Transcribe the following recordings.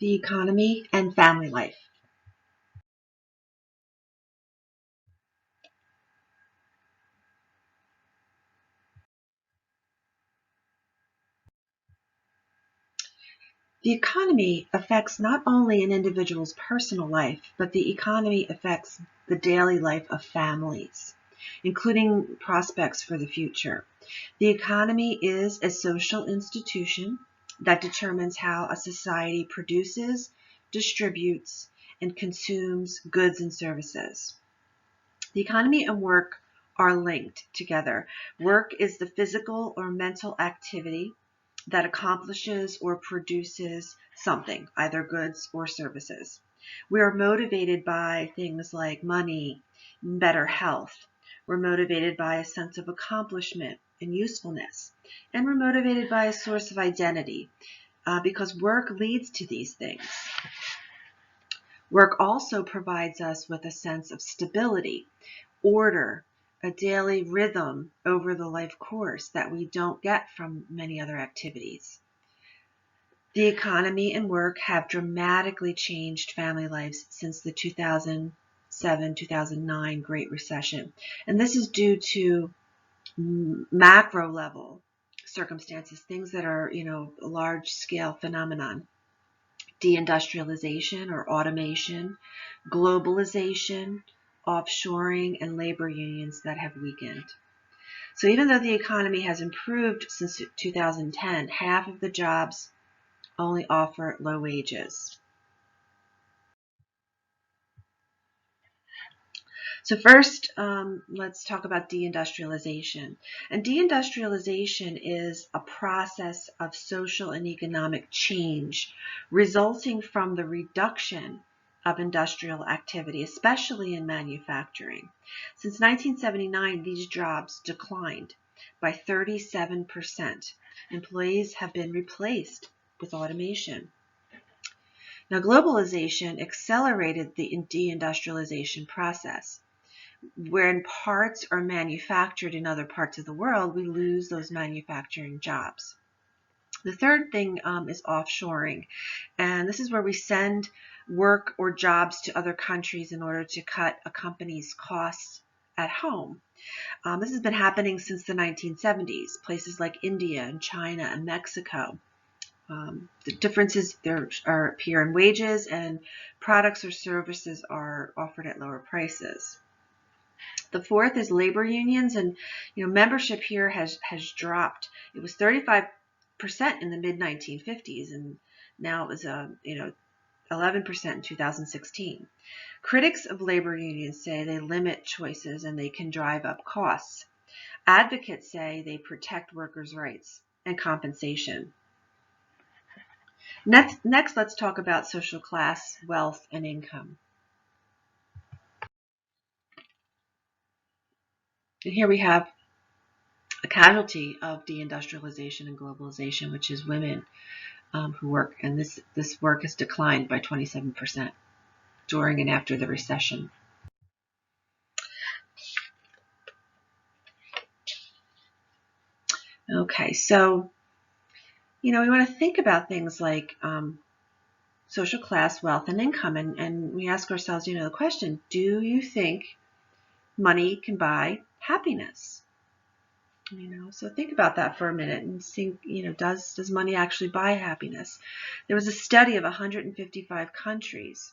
the economy, and family life. The economy affects not only an individual's personal life, but the economy affects the daily life of families, including prospects for the future. The economy is a social institution that determines how a society produces, distributes, and consumes goods and services. The economy and work are linked together. Work is the physical or mental activity that accomplishes or produces something, either goods or services. We are motivated by things like money, better health. We're motivated by a sense of accomplishment and usefulness. And we're motivated by a source of identity because work leads to these things. Work also provides us with a sense of stability, order, a daily rhythm over the life course that we don't get from many other activities. The economy and work have dramatically changed family lives since the 2007-2009 Great Recession. And this is due to macro level circumstances, things that are, a large scale phenomenon. Deindustrialization or automation, globalization, offshoring, and labor unions that have weakened. So even though the economy has improved since 2010, half of the jobs only offer low wages. So first, let's talk about deindustrialization. And deindustrialization is a process of social and economic change resulting from the reduction of industrial activity, especially in manufacturing. Since 1979, these jobs declined by 37%. Employees have been replaced with automation. Now, globalization accelerated the deindustrialization process. When parts are manufactured in other parts of the world, we lose those manufacturing jobs. The third thing is offshoring, and this is where we send work or jobs to other countries in order to cut a company's costs at home. This has been happening since the 1970s, places like India and China and Mexico. The differences there appear in wages, and products or services are offered at lower prices. The fourth is labor unions, and membership here has dropped. It was 35% in the mid 1950s, and now it was 11% in 2016. Critics of labor unions say they limit choices and they can drive up costs. Advocates say they protect workers' rights and compensation. Next, let's talk about social class, wealth, and income. And here we have a casualty of deindustrialization and globalization, which is women who work. And this work has declined by 27% during and after the recession. Okay, so, we want to think about things like social class, wealth, and income. And we ask ourselves, the question, do you think money can buy happiness? So think about that for a minute and think, does money actually buy happiness? There was a study of 155 countries,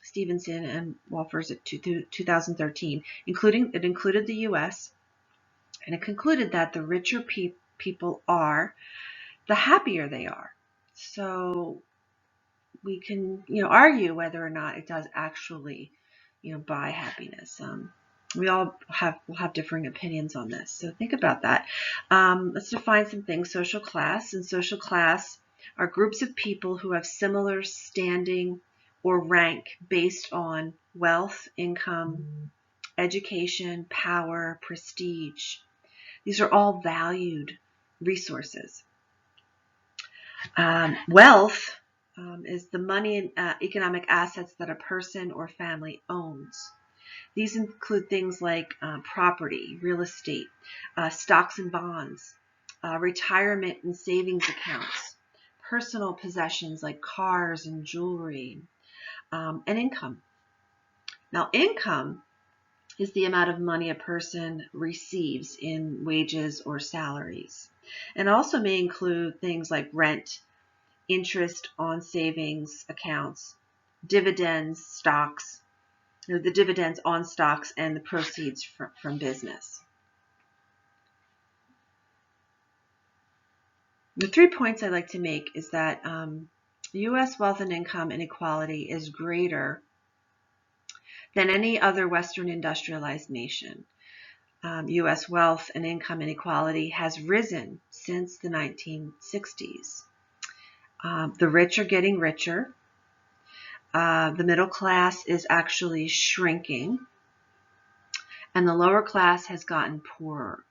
Stevenson and Wolfers at 2013, it included the U.S., and it concluded that the richer people are, the happier they are. So we can, argue whether or not it does actually, buy happiness. We all will have differing opinions on this. So think about that. Let's define some things. Social class. And social class are groups of people who have similar standing or rank based on wealth, income, education, power, prestige. These are all valued resources. Wealth is the money and economic assets that a person or family owns. These include things like property, real estate, stocks and bonds, retirement and savings accounts, personal possessions like cars and jewelry, and income. Now, income is the amount of money a person receives in wages or salaries, and also may include things like rent, interest on savings accounts, dividends, stocks, the dividends on stocks, and the proceeds from business. The 3 points I'd like to make is that U.S. wealth and income inequality is greater than any other Western industrialized nation. U.S. wealth and income inequality has risen since the 1960s. The rich are getting richer. The middle class is actually shrinking, and the lower class has gotten poorer.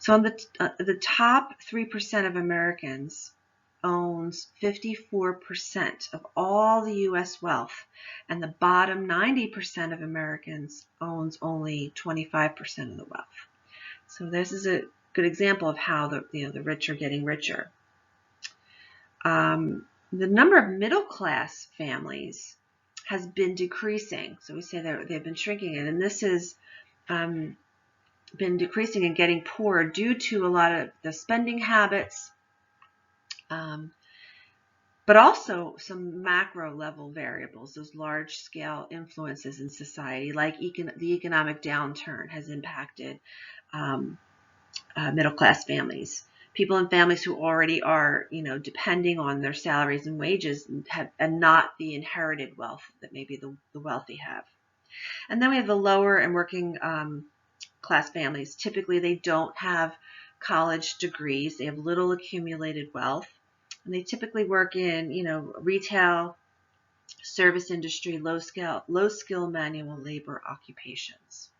So on the top 3% of Americans owns 54% of all the U.S. wealth, and the bottom 90% of Americans owns only 25% of the wealth. So this is a good example of how the rich are getting richer. The number of middle class families has been decreasing. So we say they've been shrinking, and this has been decreasing and getting poorer due to a lot of the spending habits, but also some macro level variables, those large scale influences in society, like the economic downturn has impacted middle class families. People in families who already are, depending on their salaries and wages and not the inherited wealth that maybe the wealthy have. And then we have the lower and working class families. Typically, they don't have college degrees. They have little accumulated wealth, and they typically work in, retail, service industry, low skill manual labor occupations.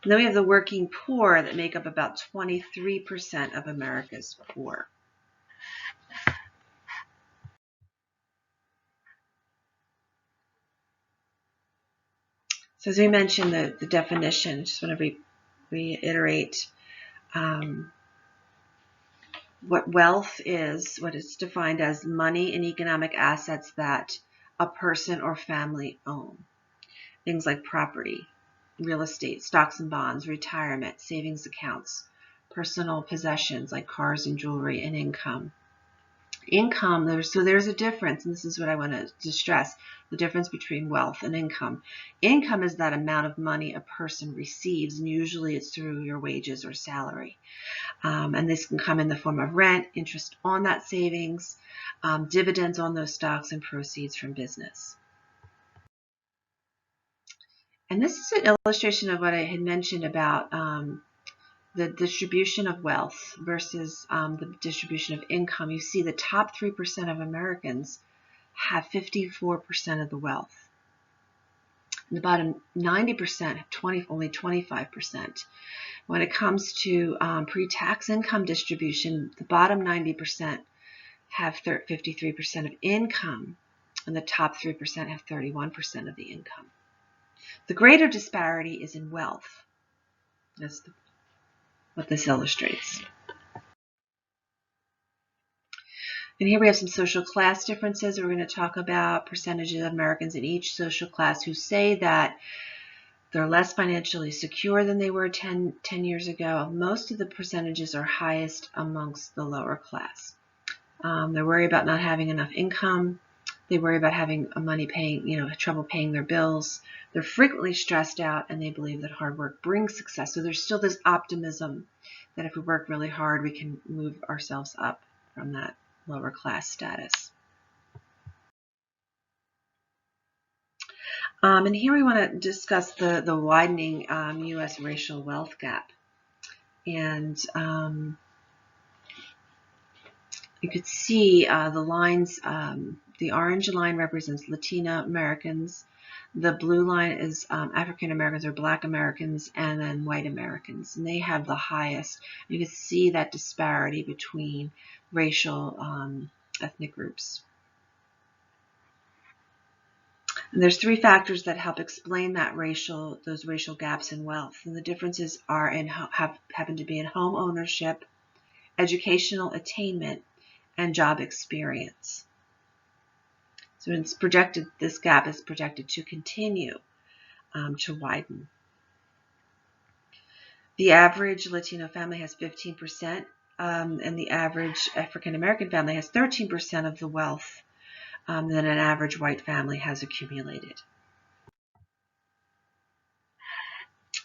And then we have the working poor that make up about 23% of America's poor. So as we mentioned, the definition, I just want to reiterate what wealth is, what it's defined as: money and economic assets that a person or family own. Things like property, real estate, stocks and bonds, retirement, savings accounts, personal possessions like cars and jewelry, and income. Income, there's a difference, and this is what I want to stress, the difference between wealth and income. Income is that amount of money a person receives, and usually it's through your wages or salary. And this can come in the form of rent, interest on that savings, dividends on those stocks, and proceeds from business. And this is an illustration of what I had mentioned about the distribution of wealth versus the distribution of income. You see the top 3% of Americans have 54% of the wealth. And the bottom 90% have only 25%. When it comes to pre-tax income distribution, the bottom 90% have 53% of income, and the top 3% have 31% of the income. The greater disparity is in wealth. That's what this illustrates. And here we have some social class differences. We're going to talk about percentages of Americans in each social class who say that they're less financially secure than they were 10 years ago. Most of the percentages are highest amongst the lower class. They're worried about not having enough income. They worry about having trouble paying their bills. They're frequently stressed out, and they believe that hard work brings success. So there's still this optimism that if we work really hard, we can move ourselves up from that lower class status. And here we want to discuss the widening U.S. racial wealth gap. And you could see the lines. The orange line represents Latina Americans. The blue line is African Americans or Black Americans, and then white Americans. And they have the highest. You can see that disparity between racial ethnic groups. And there's 3 factors that help explain those racial gaps in wealth. And the differences are happen to be in home ownership, educational attainment, and job experience. So it's projected, this gap is projected to continue to widen. The average Latino family has 15%, and the average African American family has 13% of the wealth that an average white family has accumulated.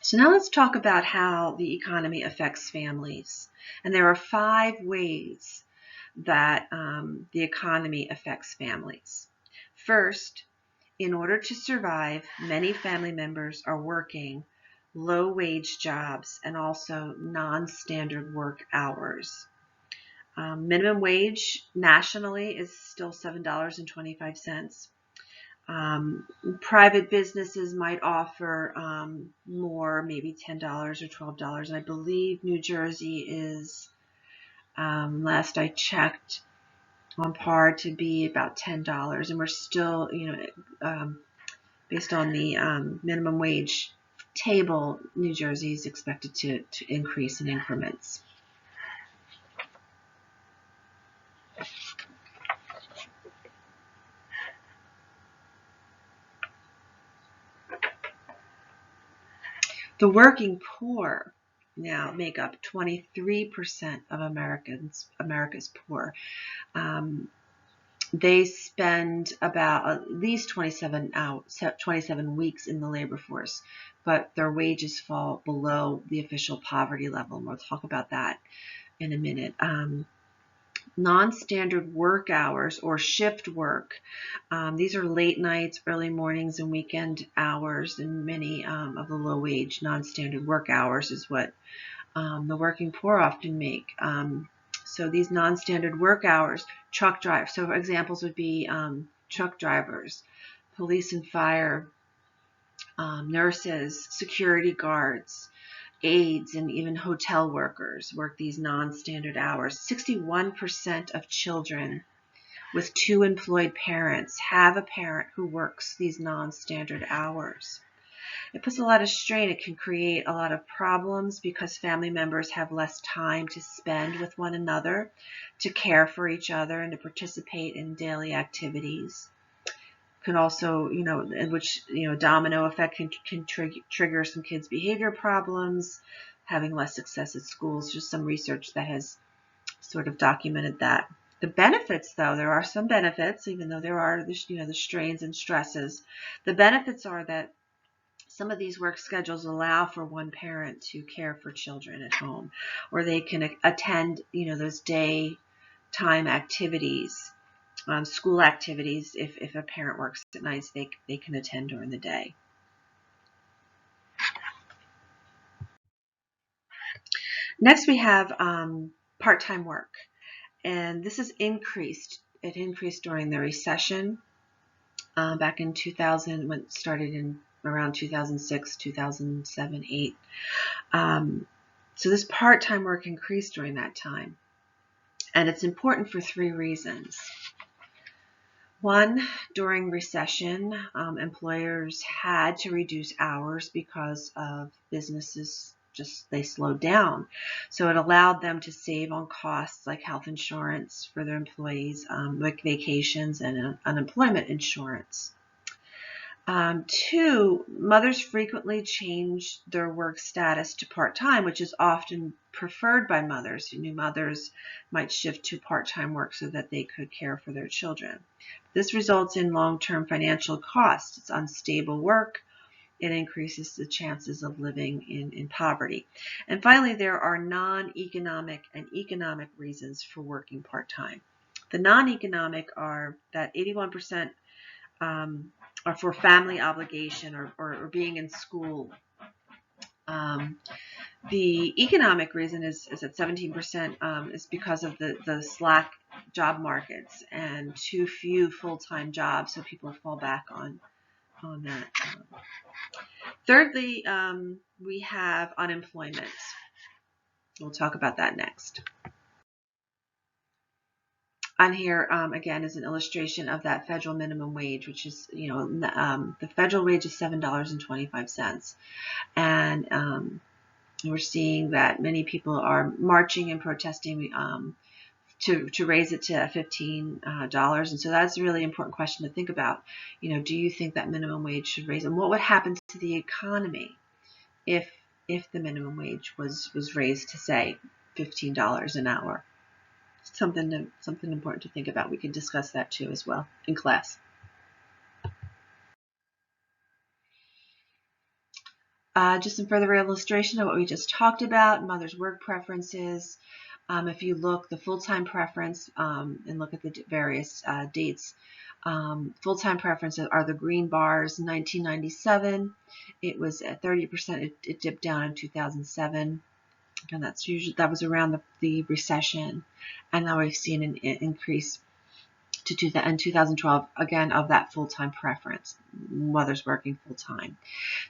So now let's talk about how the economy affects families. And there are 5 ways that the economy affects families. First, in order to survive, many family members are working low-wage jobs and also non-standard work hours. Minimum wage nationally is still $7.25. Private businesses might offer more, maybe $10 or $12, and I believe New Jersey is, last I checked, on par to be about $10, and we're still, based on the minimum wage table, New Jersey is expected to increase in increments. The working poor now make up 23% of America's poor. They spend about at least 27 weeks in the labor force, but their wages fall below the official poverty level, and we'll talk about that in a minute. Non-standard work hours or shift work. These are late nights, early mornings, and weekend hours, and many of the low-wage non-standard work hours is what the working poor often make. So these non-standard work hours, truck drivers. So examples would be truck drivers, police and fire, nurses, security guards, aides, and even hotel workers work these non-standard hours. 61% of children with 2 employed parents have a parent who works these non-standard hours. It puts a lot of strain. It can create a lot of problems because family members have less time to spend with one another, to care for each other, and to participate in daily activities. Can also, in which, domino effect can trigger some kids' behavior problems, having less success at schools. Just some research that has sort of documented that. The benefits, though, there are some benefits, even though there are, the strains and stresses. The benefits are that some of these work schedules allow for one parent to care for children at home, or they can attend, those daytime activities. School activities, if a parent works at nights, they can attend during the day. Next, we have part-time work, and this has increased. It increased during the recession back in 2000, when it started in around 2006, 2007, 8. So this part-time work increased during that time, and it's important for 3 reasons. One, during recession, employers had to reduce hours because of businesses they slowed down. So it allowed them to save on costs like health insurance for their employees, like vacations and unemployment insurance. 2, mothers frequently change their work status to part-time, which is often preferred by mothers. New mothers might shift to part-time work so that they could care for their children. This results in long-term financial costs. It's unstable work. It increases the chances of living in poverty. And finally, there are non-economic and economic reasons for working part-time. The non-economic are that 81% are for family obligation or being in school. The economic reason is at 17% is because of the slack job markets and too few full-time jobs, so people fall back on that. Thirdly, we have unemployment. We'll talk about that next. On here, again, is an illustration of that federal minimum wage, which is, the federal wage is $7.25. And We're seeing that many people are marching and protesting to raise it to $15, and so that's a really important question to think about. Do you think that minimum wage should raise, and what would happen to the economy if the minimum wage was raised to, say, $15 an hour? Something important to think about. We can discuss that too as well in class. Just some further illustration of what we just talked about, mother's work preferences. If you look, the full-time preference, and look at the various dates, full-time preferences are the green bars. 1997, it was at 30%. It dipped down in 2007, and that was around the recession. And now we've seen an increase in 2012, again, of that full-time preference, mothers working full-time.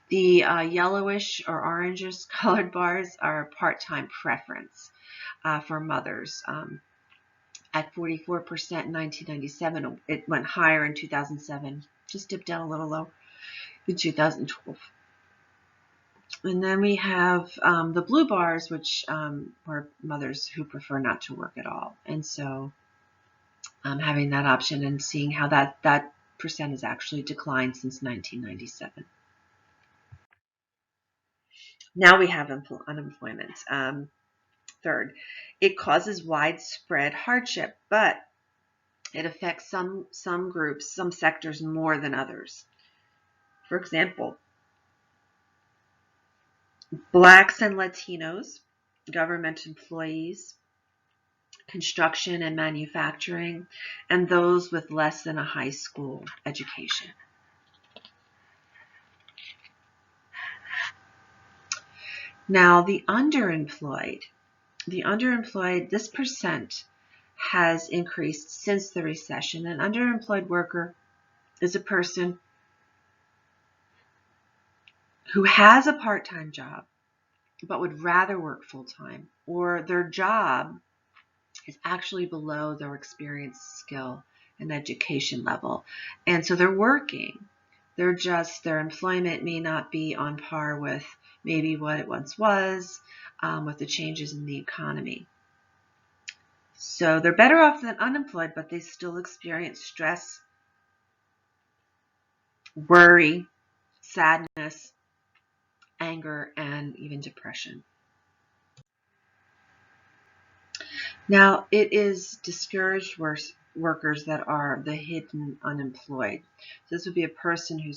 The yellowish or orangish colored bars are part-time preference for mothers. At 44% in 1997, it went higher in 2007, just dipped down a little low in 2012. And then we have the blue bars, which are mothers who prefer not to work at all. And so having that option and seeing how that percent has actually declined since 1997. Now we have unemployment. Third, it causes widespread hardship, but it affects some groups, some sectors more than others. For example, Blacks and Latinos, government employees, construction and manufacturing, and those with less than a high school education. Now, the underemployed, this percent has increased since the recession. An underemployed worker is a person who has a part-time job but would rather work full-time, or their job is actually below their experience, skill, and education level. And so they're working. Their employment may not be on par with maybe what it once was, with the changes in the economy. So they're better off than unemployed, but they still experience stress, worry, sadness, anger, and even depression. Now, it is discouraged workers that are the hidden unemployed. So this would be a person who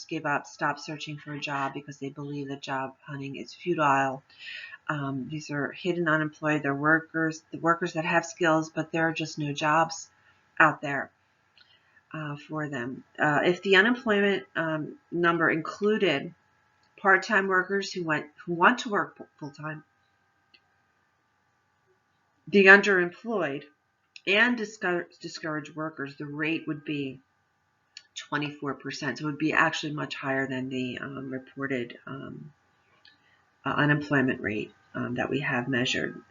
gave up, stopped searching for a job because they believe that job hunting is futile. These are hidden unemployed. They're the workers that have skills, but there are just no jobs out there for them. If the unemployment number included part-time workers who want to work full-time, the underemployed, and discouraged workers, the rate would be 24%. So it would be actually much higher than the reported unemployment rate that we have measured.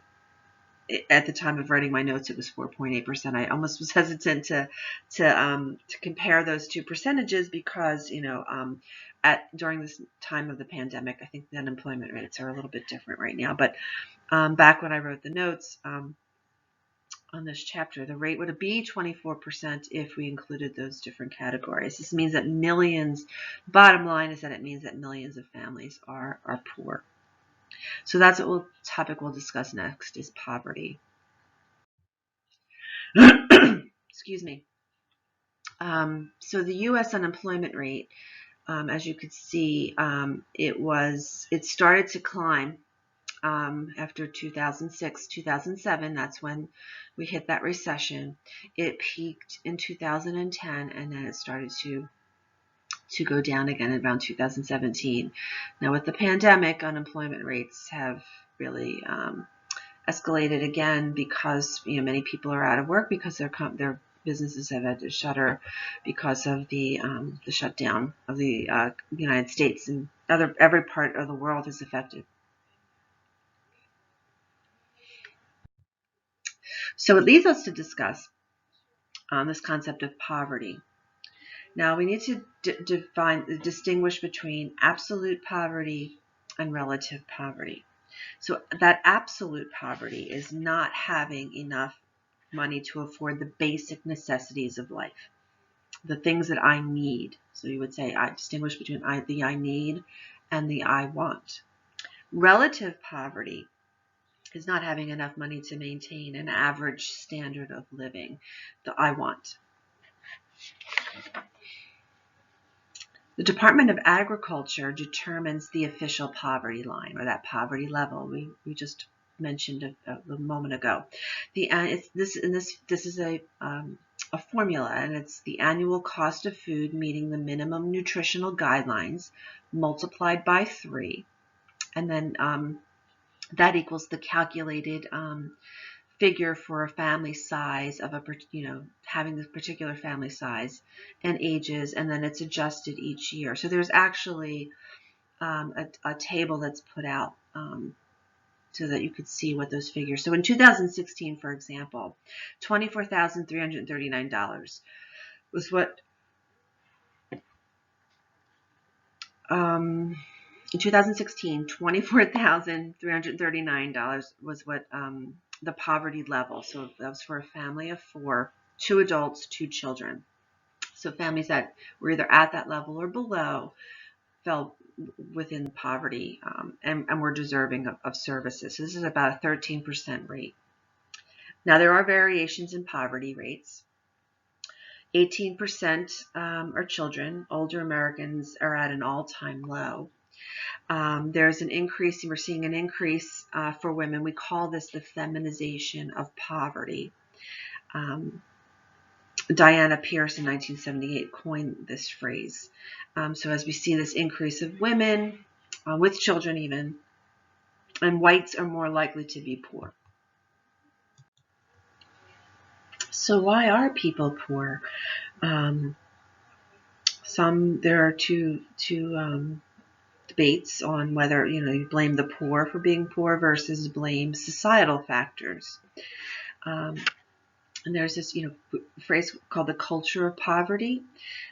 At the time of writing my notes, it was 4.8%. I almost was hesitant to compare those two percentages because, during this time of the pandemic, I think the unemployment rates are a little bit different right now. But back when I wrote the notes on this chapter, the rate would be 24% if we included those different categories. This means that bottom line is that it means that millions of families are poor. So that's what topic we'll discuss next, is poverty. Excuse me. So the U.S. unemployment rate, as you could see, it started to climb after 2006, 2007. That's when we hit that recession. It peaked in 2010, and then it started to go down again around 2017. Now, with the pandemic, unemployment rates have really escalated again because many people are out of work because their businesses have had to shutter because of the shutdown of the United States, and every part of the world is affected. So it leads us to discuss this concept of poverty. Now, we need to distinguish between absolute poverty and relative poverty. So that absolute poverty is not having enough money to afford the basic necessities of life, the things that I need. So you would say I distinguish between the I need and the I want. Relative poverty is not having enough money to maintain an average standard of living, the I want. The Department of Agriculture determines the official poverty line, or that poverty level we just mentioned a moment ago. This is a formula, and it's the annual cost of food meeting the minimum nutritional guidelines multiplied by 3, and then that equals the calculated figure for a family size of having this particular family size and ages, and then it's adjusted each year. So there's actually a table that's put out so that you could see what those figures. So in 2016, for example, $24,339 was what in 2016, $24,339 was what the poverty level. So that was for a family of 4, 2 adults, 2 children. So families that were either at that level or below fell within poverty and were deserving of services. So this is about a 13% rate. Now there are variations in poverty rates. 18% are children. Older Americans are at an all-time low. There's an increase, and we're seeing an increase for women. We call this the feminization of poverty. Diana Pierce in 1978 coined this phrase. So as we see this increase of women, with children even, and whites are more likely to be poor. So why are people poor? There are two debates on whether you blame the poor for being poor versus blame societal factors. And there's this phrase called the culture of poverty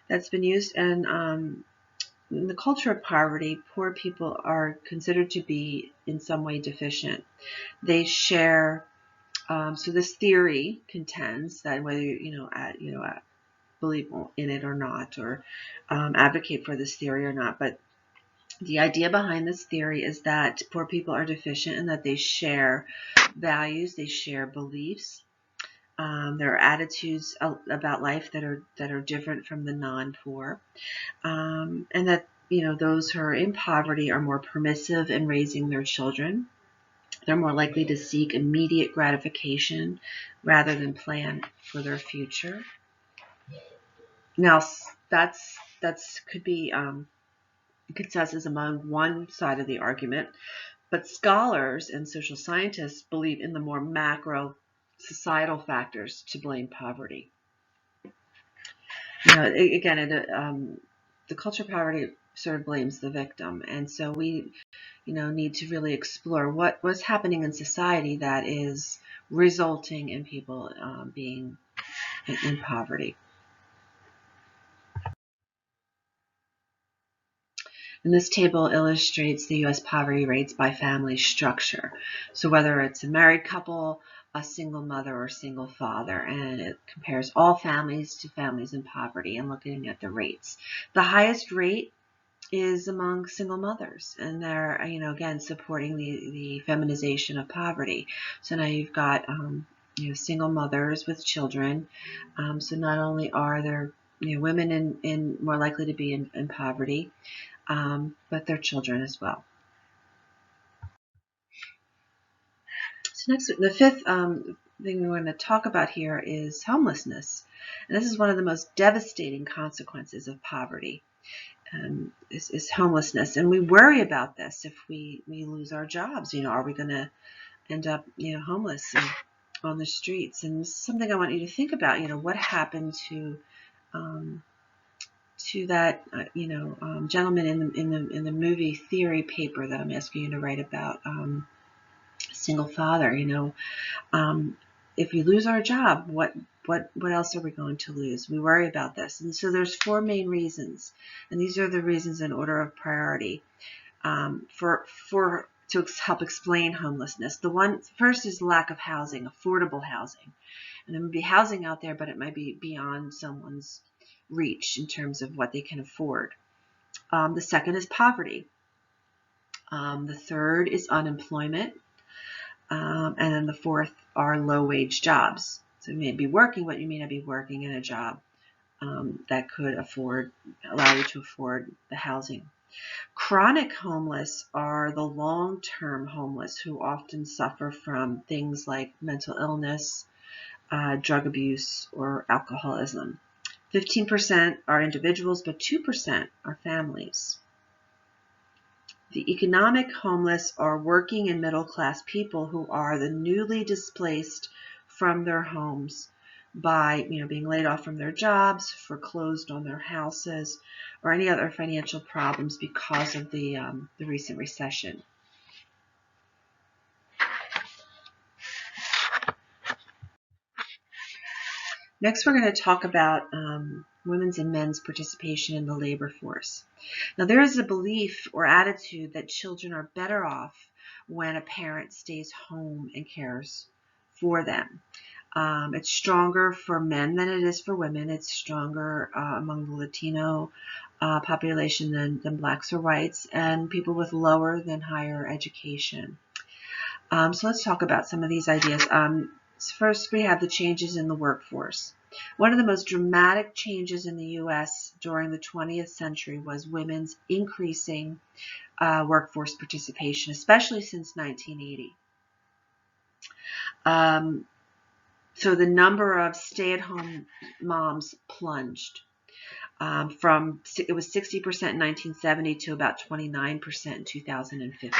that's been used, and in the culture of poverty, poor people are considered to be in some way deficient. They share. So this theory contends that whether you believe in it or not, or advocate for this theory or not, but the idea behind this theory is that poor people are deficient and that they share values, they share beliefs. There are attitudes about life that are different from the non-poor, and that those who are in poverty are more permissive in raising their children. They're more likely to seek immediate gratification rather than plan for their future. Now, that's could be consensus among one side of the argument, but scholars and social scientists believe in the more macro societal factors to blame poverty. Again, the culture of poverty sort of blames the victim, and so we need to really explore what's happening in society that is resulting in people being in poverty. And this table illustrates the U.S. poverty rates by family structure. So whether it's a married couple, a single mother, or single father, and it compares all families to families in poverty and looking at the rates. The highest rate is among single mothers, and they're again supporting the feminization of poverty. So now you've got single mothers with children. So not only are there women in more likely to be in poverty, but their children as well. So next, the fifth thing we're going to talk about here is homelessness, and this is one of the most devastating consequences of poverty. Is homelessness, and we worry about this if we lose our jobs. Are we going to end up homeless and on the streets? And this is something I want you to think about. What happened to that gentleman in the movie theory paper that I'm asking you to write about, single father. If we lose our job, what else are we going to lose? We worry about this. And so there's 4 main reasons, and these are the reasons in order of priority for to help explain homelessness. The one first is lack of housing, affordable housing. And there may be housing out there, but it might be beyond someone's reach in terms of what they can afford. The second is poverty. The third is unemployment. And then the fourth are low-wage jobs. So you may be working, but you may not be working in a job that could allow you to afford the housing. Chronic homeless are the long-term homeless who often suffer from things like mental illness, drug abuse, or alcoholism. 15% are individuals, but 2% are families. The economic homeless are working and middle-class people who are the newly displaced from their homes by being laid off from their jobs, foreclosed on their houses, or any other financial problems because of the recent recession. Next, we're going to talk about women's and men's participation in the labor force. Now, there is a belief or attitude that children are better off when a parent stays home and cares for them. It's stronger for men than it is for women. It's stronger among the Latino population than blacks or whites, and people with lower than higher education. So let's talk about some of these ideas. First, we have the changes in the workforce. One of the most dramatic changes in the U.S. during the 20th century was women's increasing workforce participation, especially since 1980. So the number of stay-at-home moms plunged from it was 60% in 1970 to about 29% in 2015.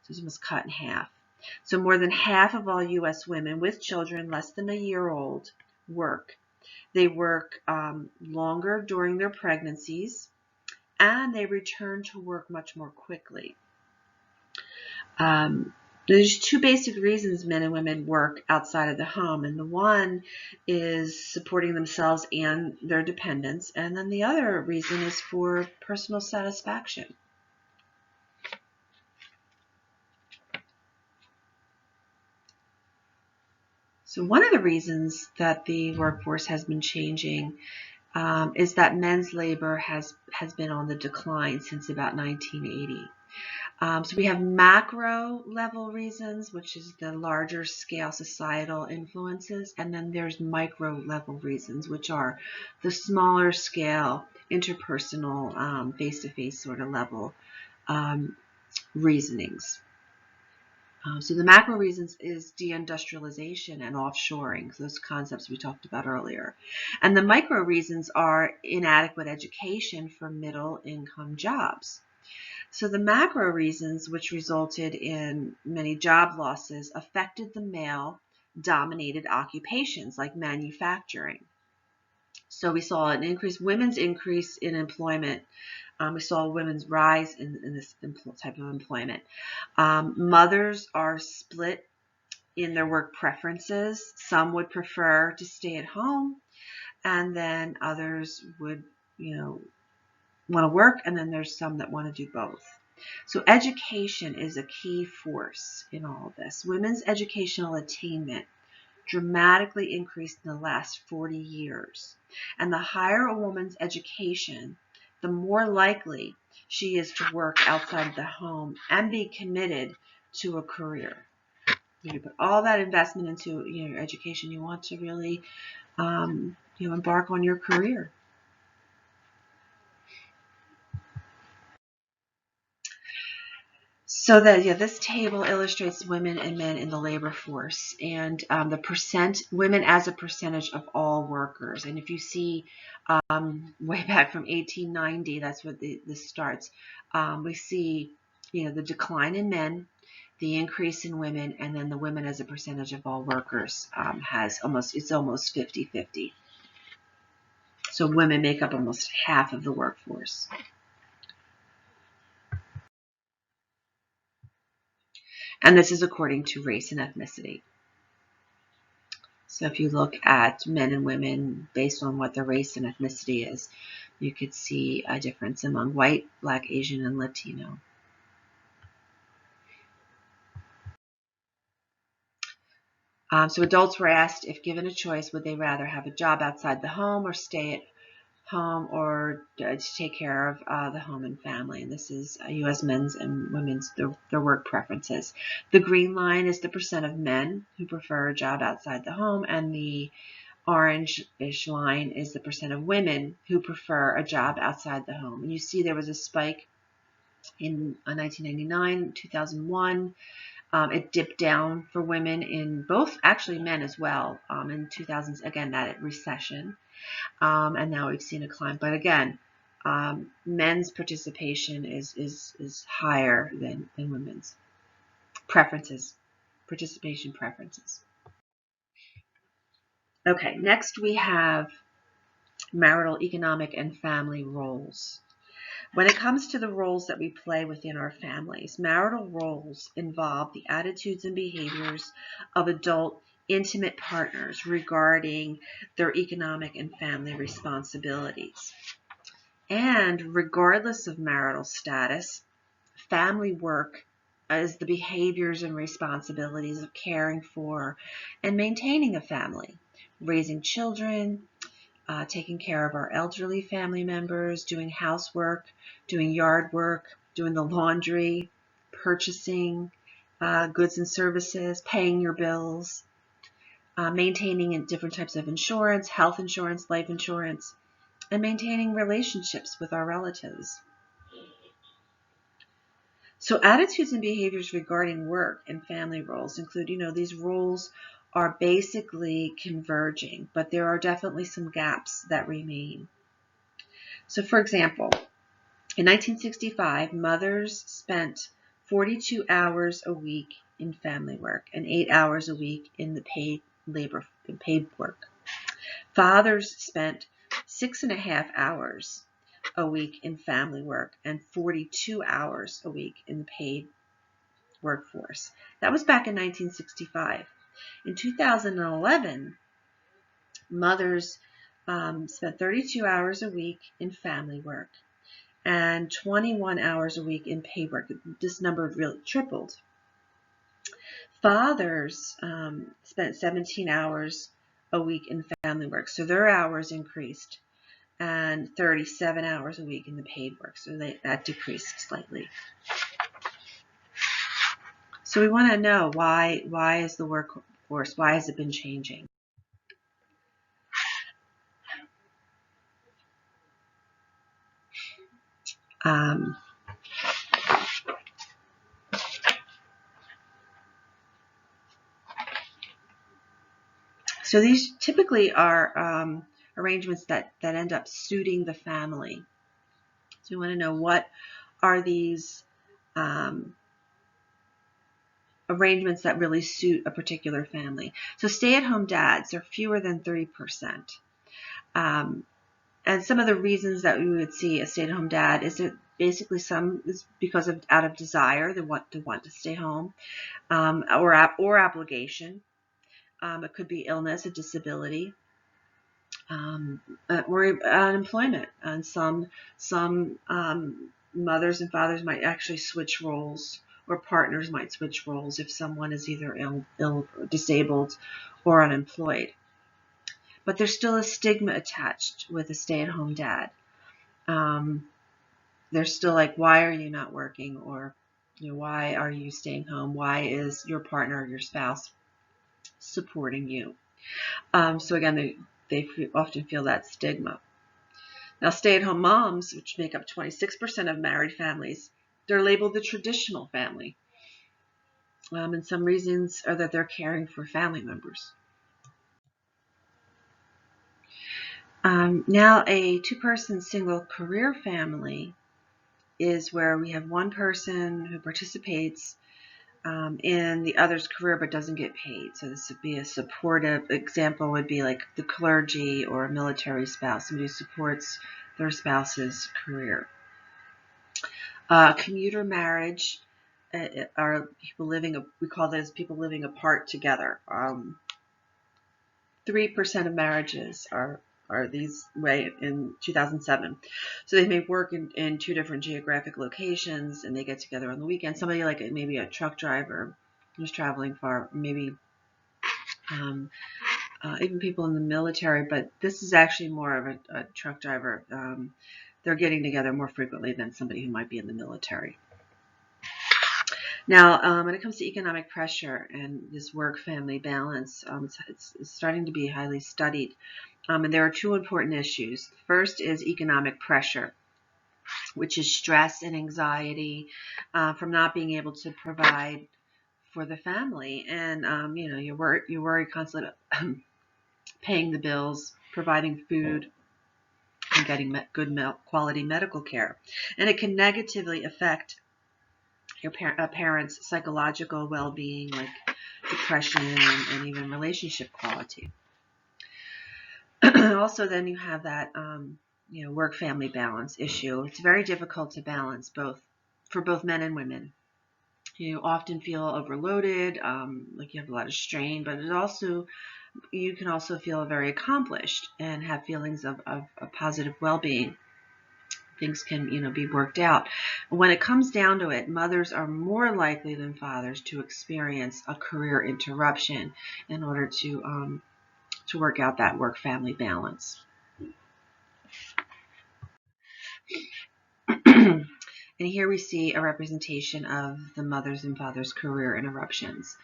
So it was cut in half. So more than half of all U.S. women with children less than a year old work. They work longer during their pregnancies, and they return to work much more quickly. There's two basic reasons men and women work outside of the home, and the one is supporting themselves and their dependents, and then the other reason is for personal satisfaction. So one of the reasons that the workforce has been changing is that men's labor has been on the decline since about 1980. So we have macro level reasons, which is the larger scale societal influences, and then there's micro level reasons, which are the smaller scale interpersonal face-to-face sort of level reasonings. So the macro reasons is deindustrialization and offshoring, those concepts we talked about earlier. And the micro reasons are inadequate education for middle income jobs. So the macro reasons, which resulted in many job losses, affected the male-dominated occupations like manufacturing. So we saw women's increase in employment. We saw women's rise in this type of employment. Mothers are split in their work preferences. Some would prefer to stay at home, and then others would, want to work, and then there's some that want to do both. So education is a key force in all of this. Women's educational attainment dramatically increased in the last 40 years. And the higher a woman's education, the more likely she is to work outside the home and be committed to a career. You put all that investment into your education, you want to really embark on your career. So that this table illustrates women and men in the labor force, and the women as a percentage of all workers. And if you see way back from 1890, that's what this starts. We see the decline in men, the increase in women, and then the women as a percentage of all workers it's almost 50-50. So women make up almost half of the workforce. And this is according to race and ethnicity. So if you look at men and women based on what their race and ethnicity is, you could see a difference among white, black, Asian, and Latino. So adults were asked, if given a choice, would they rather have a job outside the home or stay at home or to take care of the home and family. And this is U.S. men's and women's, their work preferences. The green line is the percent of men who prefer a job outside the home, and the orange-ish line is the percent of women who prefer a job outside the home. And you see there was a spike in 1999, 2001. It dipped down for women in both, actually men as well, in 2000s, again, that recession. And now we've seen a climb. But again, men's participation is higher than women's preferences, participation preferences. Okay, next we have marital, economic, and family roles. When it comes to the roles that we play within our families, marital roles involve the attitudes and behaviors of adult intimate partners regarding their economic and family responsibilities. And regardless of marital status, family work is the behaviors and responsibilities of caring for and maintaining a family, raising children, taking care of our elderly family members, doing housework, doing yard work, doing the laundry, purchasing goods and services, paying your bills, maintaining different types of insurance, health insurance, life insurance, and maintaining relationships with our relatives. So attitudes and behaviors regarding work and family roles include, these roles are basically converging, but there are definitely some gaps that remain. So for example, in 1965, mothers spent 42 hours a week in family work and 8 hours a week in the paid work. Fathers spent 6.5 hours a week in family work and 42 hours a week in the paid workforce. That was back in 1965. In 2011, mothers spent 32 hours a week in family work and 21 hours a week in paid work. This number really tripled. Fathers spent 17 hours a week in family work, so their hours increased, and 37 hours a week in the paid work, so that decreased slightly. So we want to know why is the workforce, why has it been changing? So these typically are arrangements that end up suiting the family. So we want to know, what are these arrangements that really suit a particular family. So stay-at-home dads are fewer than 30%. And some of the reasons that we would see a stay-at-home dad is that basically some is because of out of desire, they want to stay home, or obligation. It could be illness, a disability, or unemployment. And some mothers and fathers might actually switch roles, or partners might switch roles if someone is either ill, disabled, or unemployed. But there's still a stigma attached with a stay-at-home dad. They're still like, why are you not working? Or why are you staying home? Why is your partner or your spouse supporting you? So again, they often feel that stigma. Now, stay-at-home moms, which make up 26% of married families, they're labeled the traditional family. And some reasons are that they're caring for family members. Now, a two-person single career family is where we have one person who participates in the other's career but doesn't get paid. So this would be a supportive example, would be like the clergy or a military spouse, somebody who supports their spouse's career. Commuter marriage are people living, we call those people living apart together. 3% of marriages are these way in 2007. So they may work in two different geographic locations, and they get together on the weekend. Somebody like maybe a truck driver who's traveling far, maybe even people in the military, but this is actually more of a truck driver. They're getting together more frequently than somebody who might be in the military. Now, when it comes to economic pressure and this work-family balance, it's starting to be highly studied. And there are two important issues. First is economic pressure, which is stress and anxiety from not being able to provide for the family. And, you worry constantly about paying the bills, providing food, and getting good quality medical care. And it can negatively affect your parents' psychological well-being, like depression and even relationship quality. Also, then you have that work-family balance issue. It's very difficult to balance for both men and women. You often feel overloaded, like you have a lot of strain, but you can also feel very accomplished and have feelings of positive well-being. Things can, be worked out. When it comes down to it, mothers are more likely than fathers to experience a career interruption in order to work out that work-family balance. And here we see a representation of the mothers and fathers' career interruptions.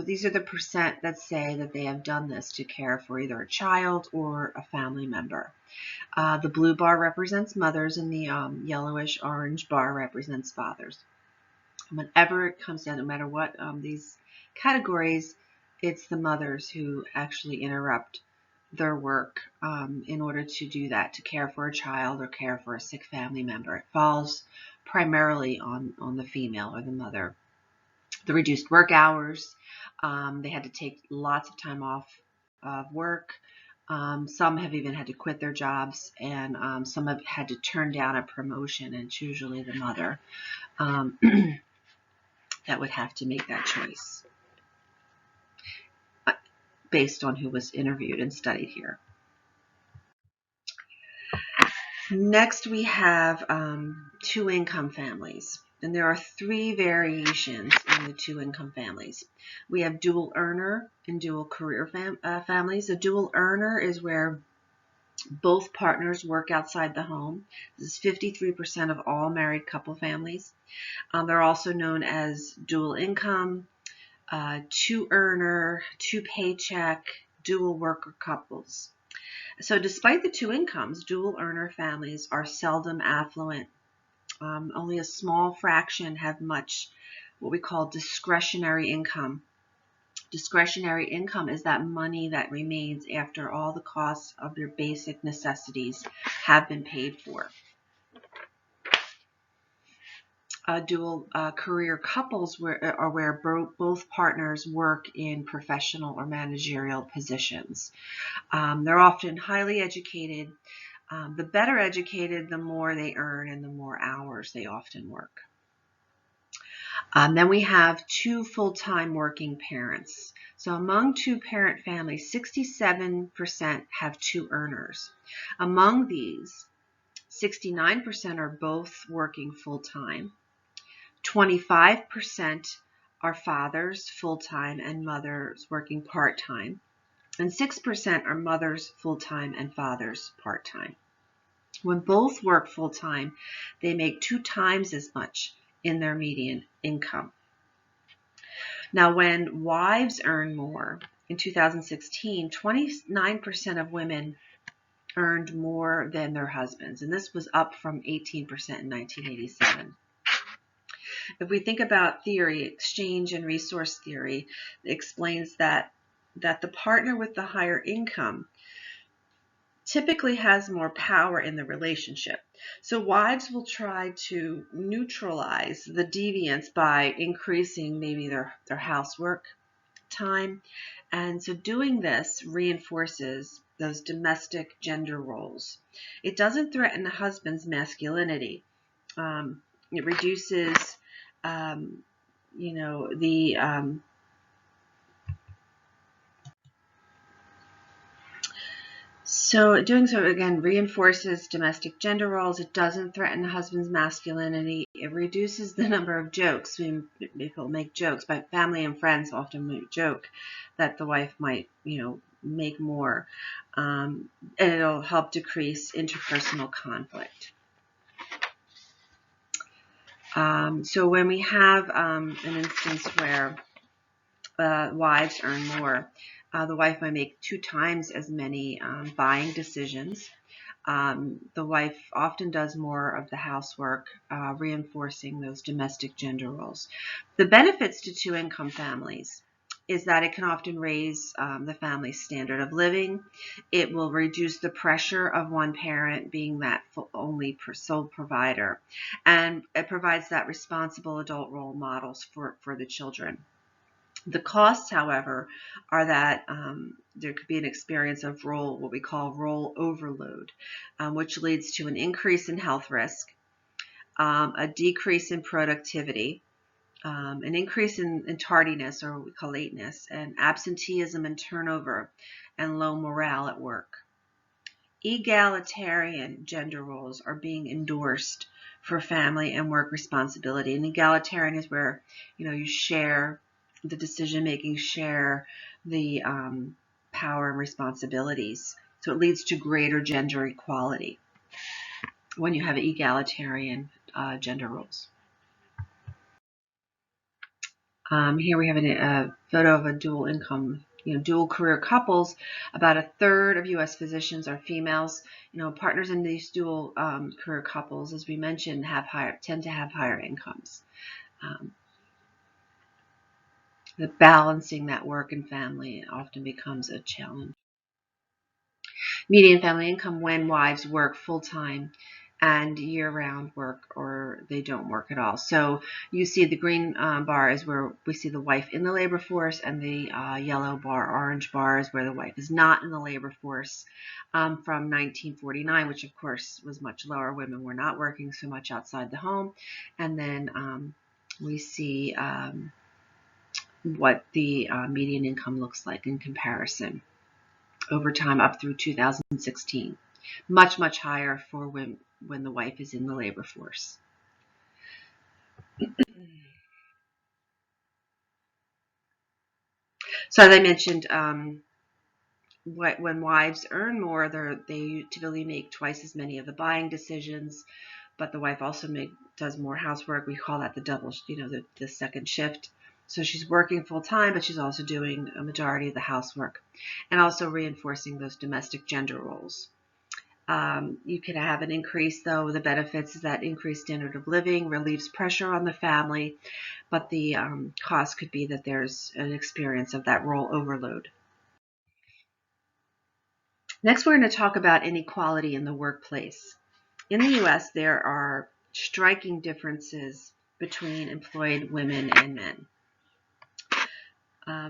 These are the percent that say that they have done this to care for either a child or a family member. The blue bar represents mothers, and the yellowish-orange bar represents fathers. Whenever it comes down, no matter what these categories, it's the mothers who actually interrupt their work in order to do that, to care for a child or care for a sick family member. It falls primarily on the female or the mother. The reduced work hours, they had to take lots of time off of work. Some have even had to quit their jobs, and some have had to turn down a promotion, and it's usually the mother that would have to make that choice based on who was interviewed and studied here. Next, we have two-income families, and there are three variations in the two-income families. We have dual earner and dual career families. A dual earner is where both partners work outside the home. This is 53% of all married couple families. They're also known as dual income, two-earner, two-paycheck, dual worker couples. So despite the two incomes, dual earner families are seldom affluent. Only a small fraction have much what we call discretionary income. Discretionary income is that money that remains after all the costs of your basic necessities have been paid for. Dual career couples are where both partners work in professional or managerial positions. They're often highly educated. The better educated, the more they earn and the more hours they often work. Then we have two full-time working parents. So among two-parent families, 67% have two earners. Among these, 69% are both working full-time. 25% are fathers full-time and mothers working part-time. And 6% are mothers full-time and fathers part-time. When both work full-time, they make 2 times as much in their median income. Now, when wives earn more, in 2016, 29% of women earned more than their husbands, and this was up from 18% in 1987. If we think about theory, exchange and resource theory, it explains that the partner with the higher income typically has more power in the relationship. So wives will try to neutralize the deviance by increasing maybe their housework time. And so doing this reinforces those domestic gender roles. It doesn't threaten the husband's masculinity. It reduces So doing so, again, reinforces domestic gender roles. It doesn't threaten the husband's masculinity. It reduces the number of jokes. People make jokes, but family and friends often make joke that the wife might, make more. And it'll help decrease interpersonal conflict. So when we have an instance where wives earn more, the wife might make 2 times as many buying decisions. The wife often does more of the housework, reinforcing those domestic gender roles. The benefits to 2-income families is that it can often raise the family's standard of living. It will reduce the pressure of one parent being that only sole provider. And it provides that responsible adult role models for the children. The costs, however, are that there could be an experience of what we call role overload, which leads to an increase in health risk, a decrease in productivity, an increase in tardiness, or what we call lateness, and absenteeism and turnover, and low morale at work. Egalitarian gender roles are being endorsed for family and work responsibility. And egalitarian is where, you share the decision-making, share the power and responsibilities. So it leads to greater gender equality when you have egalitarian gender roles. Here we have a photo of a dual income, dual career couples. About a third of U.S. physicians are females. Partners in these dual career couples, as we mentioned, tend to have higher incomes. The balancing that work and family often becomes a challenge. Median family income when wives work full-time and year-round work, or they don't work at all. So you see the green bar is where we see the wife in the labor force, and the yellow bar, orange bar, is where the wife is not in the labor force from 1949, which of course was much lower. Women were not working so much outside the home. And then we see what the median income looks like in comparison over time up through 2016. Much, much higher for when the wife is in the labor force. So as I mentioned, when wives earn more, they typically make twice as many of the buying decisions, but the wife also does more housework. We call that the double, the second shift. So she's working full time, but she's also doing a majority of the housework, and also reinforcing those domestic gender roles. You can have an increase, though. The benefits is that increased standard of living relieves pressure on the family, but the cost could be that there's an experience of that role overload. Next, we're going to talk about inequality in the workplace. In the U.S., there are striking differences between employed women and men.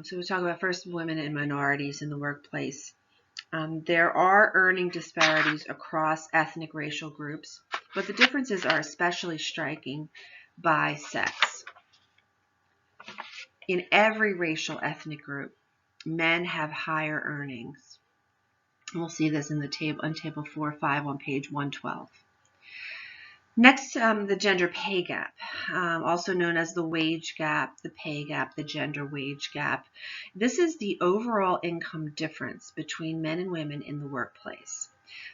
So we'll talk about first women and minorities in the workplace. There are earning disparities across ethnic racial groups, but the differences are especially striking by sex. In every racial ethnic group, men have higher earnings. We'll see this in the table on table 4-5 on page 112. Next, the gender pay gap, also known as the wage gap, the pay gap, the gender wage gap. This is the overall income difference between men and women in the workplace.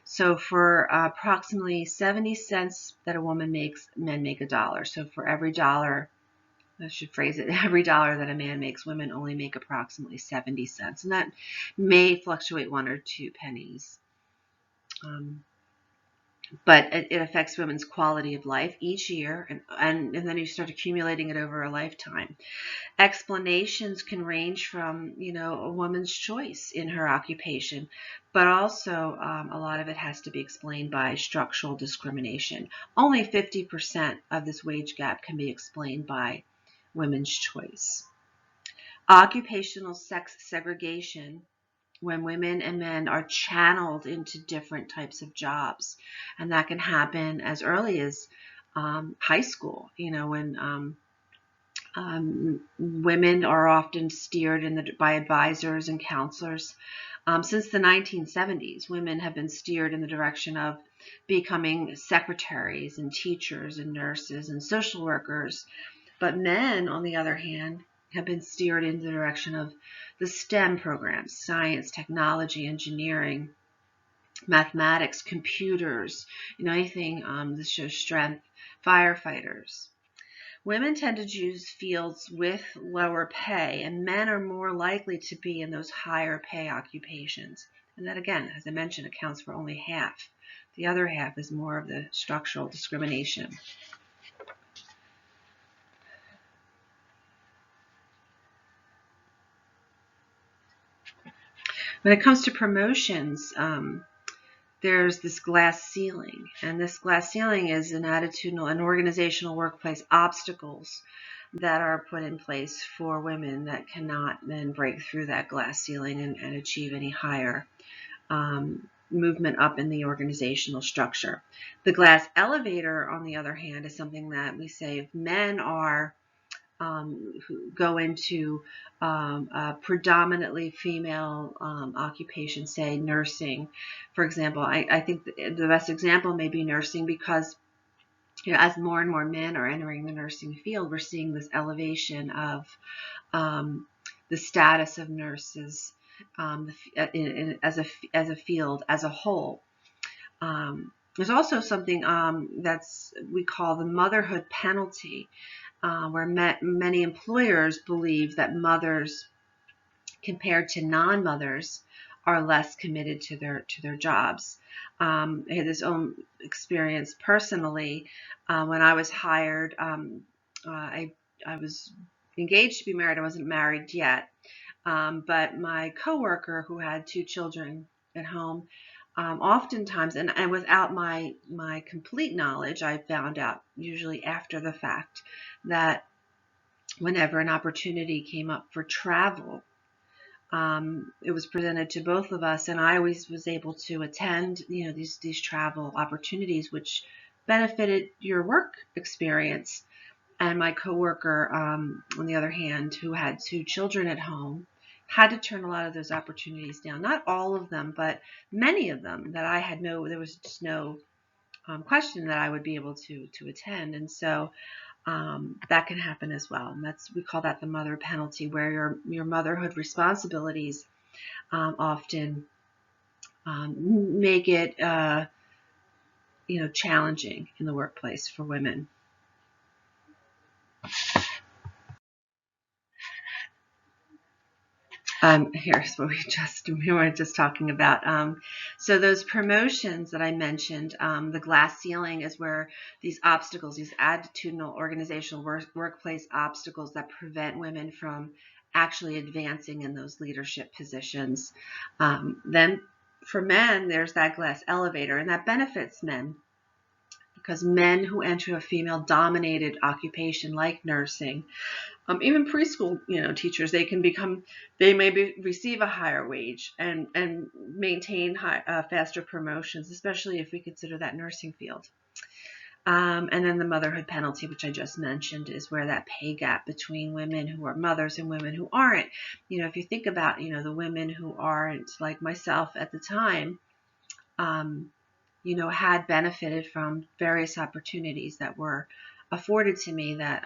So for approximately 70 cents that a woman makes, men make $1. So for every dollar, I should phrase it, every dollar that a man makes, women only make approximately 70 cents. And that may fluctuate 1 or 2 pennies. But it affects women's quality of life each year, and then you start accumulating it over a lifetime. Explanations can range from, a woman's choice in her occupation, but also a lot of it has to be explained by structural discrimination. Only 50% of this wage gap can be explained by women's choice. Occupational sex segregation, when women and men are channeled into different types of jobs. And that can happen as early as high school, when Women are often steered by advisors and counselors. Since the 1970s, women have been steered in the direction of becoming secretaries and teachers and nurses and social workers. But men, on the other hand, have been steered in the direction of the STEM programs: science, technology, engineering, mathematics, computers, anything that shows strength, firefighters. Women tend to choose fields with lower pay, and men are more likely to be in those higher pay occupations. And that, again, as I mentioned, accounts for only half. The other half is more of the structural discrimination. When it comes to promotions, there's this glass ceiling, and this glass ceiling is an attitudinal and organizational workplace obstacles that are put in place for women that cannot then break through that glass ceiling and achieve any higher movement up in the organizational structure. The glass elevator, on the other hand, is something that we say if men are who go into predominantly female occupations, say nursing, for example. I think the best example may be nursing, because as more and more men are entering the nursing field, we're seeing this elevation of the status of nurses as a field as a whole. There's also something that's we call the motherhood penalty, where many employers believe that mothers, compared to non-mothers, are less committed to their jobs. I had this own experience personally. When I was hired, I was engaged to be married. I wasn't married yet, but my coworker, who had 2 children at home, oftentimes, and without my complete knowledge, I found out usually after the fact that whenever an opportunity came up for travel, it was presented to both of us, and I always was able to attend, these travel opportunities, which benefited your work experience. And my coworker, on the other hand, who had 2 children at home, had to turn a lot of those opportunities down. Not all of them, but many of them that there was just no question that I would be able to attend. And so that can happen as well. And we call that the mother penalty, where your motherhood responsibilities often make it challenging in the workplace for women. Here's what we were just talking about. So those promotions that I mentioned, the glass ceiling is where these obstacles, these attitudinal, organizational, workplace obstacles that prevent women from actually advancing in those leadership positions. Then for men, there's that glass elevator, and that benefits men, because men who enter a female-dominated occupation like nursing, even preschool, teachers, they may receive a higher wage and maintain faster promotions, especially if we consider that nursing field. And then the motherhood penalty, which I just mentioned, is where that pay gap between women who are mothers and women who aren't. If you think about, the women who aren't, like myself at the time, had benefited from various opportunities that were afforded to me that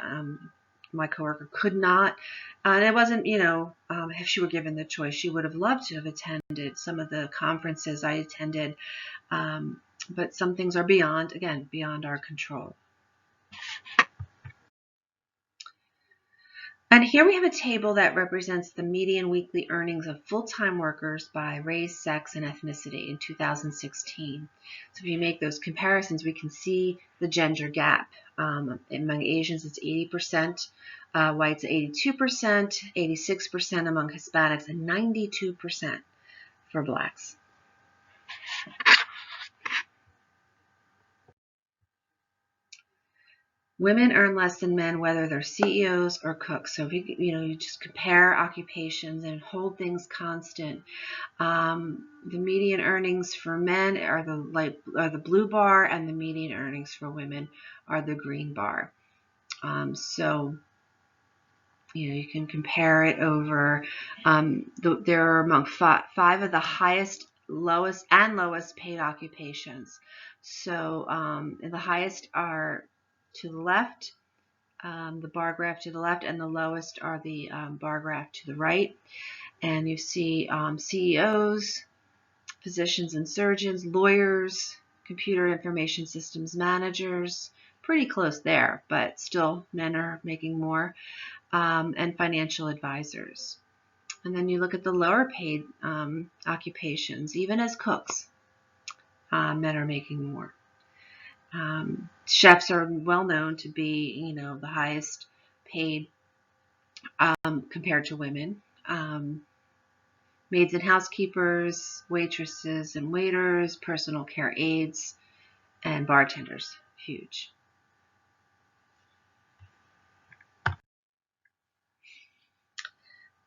my coworker could not. And it wasn't, if she were given the choice, she would have loved to have attended some of the conferences I attended. But some things are beyond our control. And here we have a table that represents the median weekly earnings of full-time workers by race, sex, and ethnicity in 2016. So if you make those comparisons, we can see the gender gap. Among Asians, it's 80%, whites 82%, 86% among Hispanics, and 92% for blacks. Women earn less than men, whether they're CEOs or cooks. So if you just compare occupations and hold things constant, the median earnings for men are the blue bar, and the median earnings for women are the green bar. So You can compare it over. There are among five of the highest, lowest paid occupations. So and the highest are to the left, the bar graph to the left, and the lowest are the bar graph to the right. And you see CEOs, physicians and surgeons, lawyers, computer information systems managers, pretty close there, but still men are making more, and financial advisors. And then you look at the lower paid occupations, even as cooks, men are making more. Chefs are well known to be, the highest paid compared to women. Maids and housekeepers, waitresses and waiters, personal care aides, and bartenders, huge.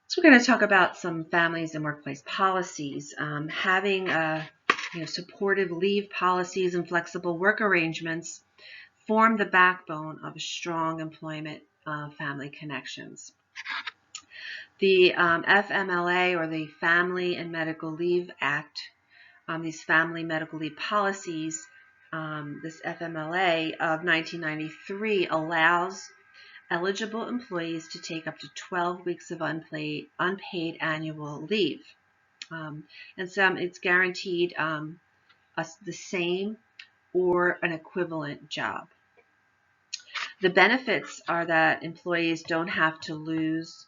So we're going to talk about some families and workplace policies. Having supportive leave policies and flexible work arrangements form the backbone of strong employment family connections. The FMLA, or the Family and Medical Leave Act, these family medical leave policies, this FMLA of 1993 allows eligible employees to take up to 12 weeks of unpaid annual leave. And some it's guaranteed the same or an equivalent job. The benefits are that employees don't have to lose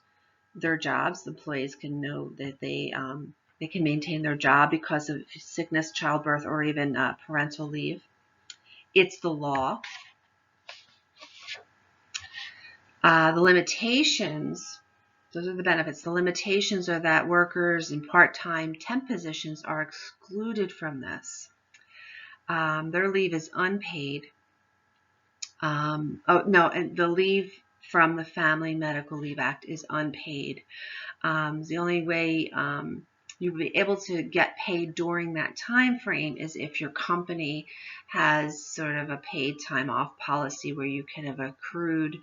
their jobs. Employees can know that they can maintain their job because of sickness, childbirth, or even parental leave. It's the law. The limitations, those are the benefits. The limitations are that workers in part-time temp positions are excluded from this. Their leave is unpaid. And the leave from the Family Medical Leave Act is unpaid. The only way you'll be able to get paid during that time frame is if your company has sort of a paid time off policy where you can have accrued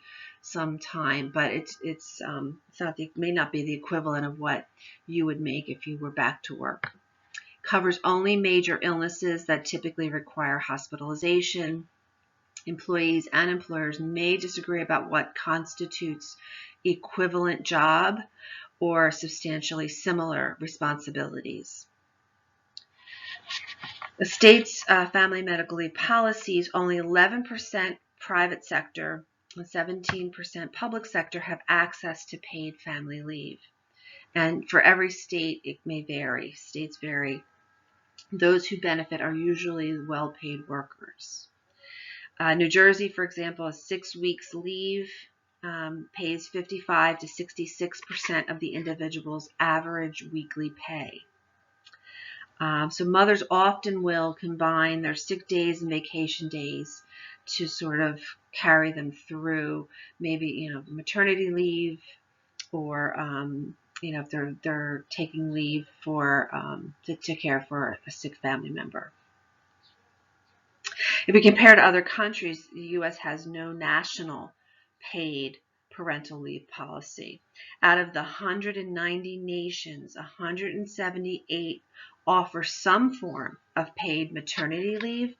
some time, but it's not may not be the equivalent of what you would make if you were back to work. Covers only major illnesses that typically require hospitalization. Employees and employers may disagree about what constitutes equivalent job or substantially similar responsibilities. The state's family medical leave policies, only 11% private sector and 17% public sector have access to paid family leave. And for every state, it may vary. States vary. Those who benefit are usually well-paid workers. New Jersey, for example, has 6 weeks leave, pays 55 to 66% of the individual's average weekly pay. So mothers often will combine their sick days and vacation days to sort of carry them through maybe, maternity leave, or, if they're taking leave for to care for a sick family member. If we compare to other countries, the U.S. has no national paid parental leave policy. Out of the 190 nations, 178 offer some form of paid maternity leave,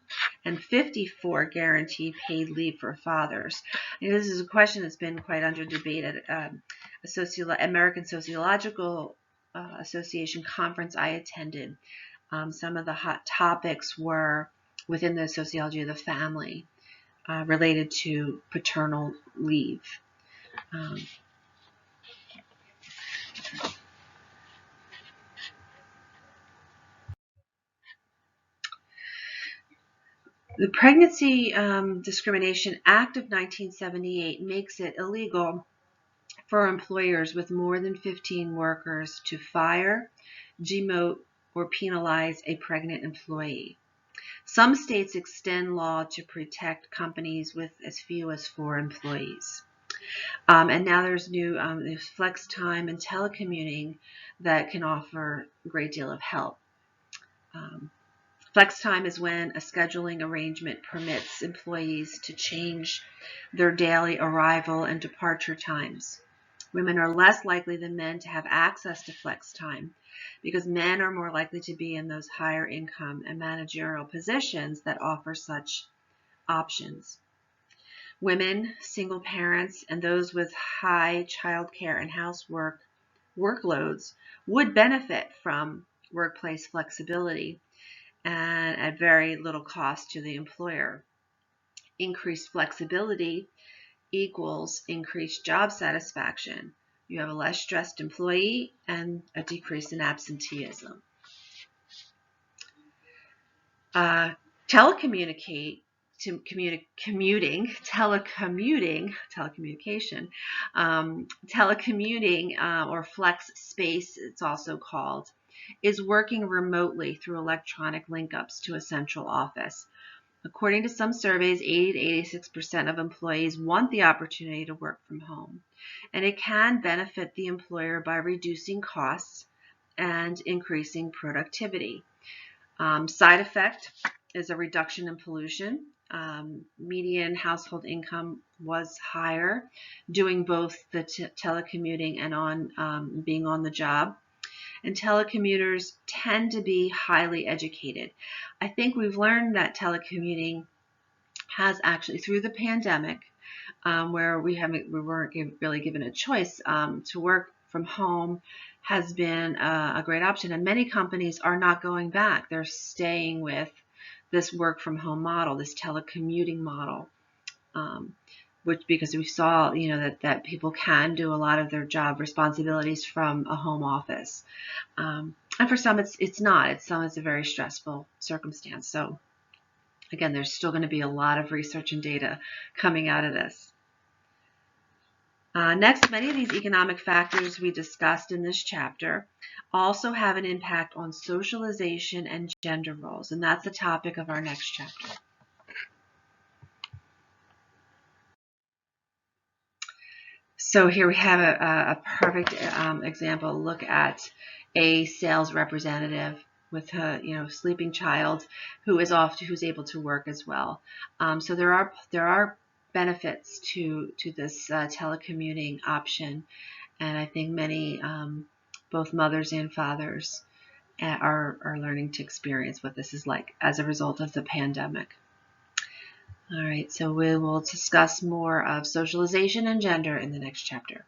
and 54 guarantee paid leave for fathers. And this is a question that's been quite under debate at American Sociological Association conference I attended. Some of the hot topics were within the sociology of the family related to paternal leave. The Pregnancy Discrimination Act of 1978 makes it illegal for employers with more than 15 workers to fire, demote, or penalize a pregnant employee. Some states extend law to protect companies with as few as 4 employees. And now there's there's flex time and telecommuting that can offer a great deal of help. Flex time is when a scheduling arrangement permits employees to change their daily arrival and departure times. Women are less likely than men to have access to flex time because men are more likely to be in those higher income and managerial positions that offer such options. Women, single parents, and those with high childcare and housework workloads would benefit from workplace flexibility and at very little cost to the employer. Increased flexibility equals increased job satisfaction. You have a less stressed employee and a decrease in absenteeism. Telecommunication or flex space, it's also called, is working remotely through electronic link-ups to a central office. According to some surveys, 80 to 86% of employees want the opportunity to work from home, and it can benefit the employer by reducing costs and increasing productivity. Side effect is a reduction in pollution. Median household income was higher doing both the telecommuting and being on the job. And telecommuters tend to be highly educated. I think we've learned that telecommuting has actually, through the pandemic, where we weren't really given a choice to work from home, has been a great option. And many companies are not going back. They're staying with this work from home model, this telecommuting model, because we saw, that people can do a lot of their job responsibilities from a home office. And for some, it's not. It's a very stressful circumstance. So again, there's still going to be a lot of research and data coming out of this. Next, many of these economic factors we discussed in this chapter also have an impact on socialization and gender roles, and that's the topic of our next chapter. So here we have a perfect example. Look at a sales representative with a sleeping child who's able to work as well. So there are benefits to this telecommuting option, and I think many both mothers and fathers are learning to experience what this is like as a result of the pandemic. All right, so we will discuss more of socialization and gender in the next chapter.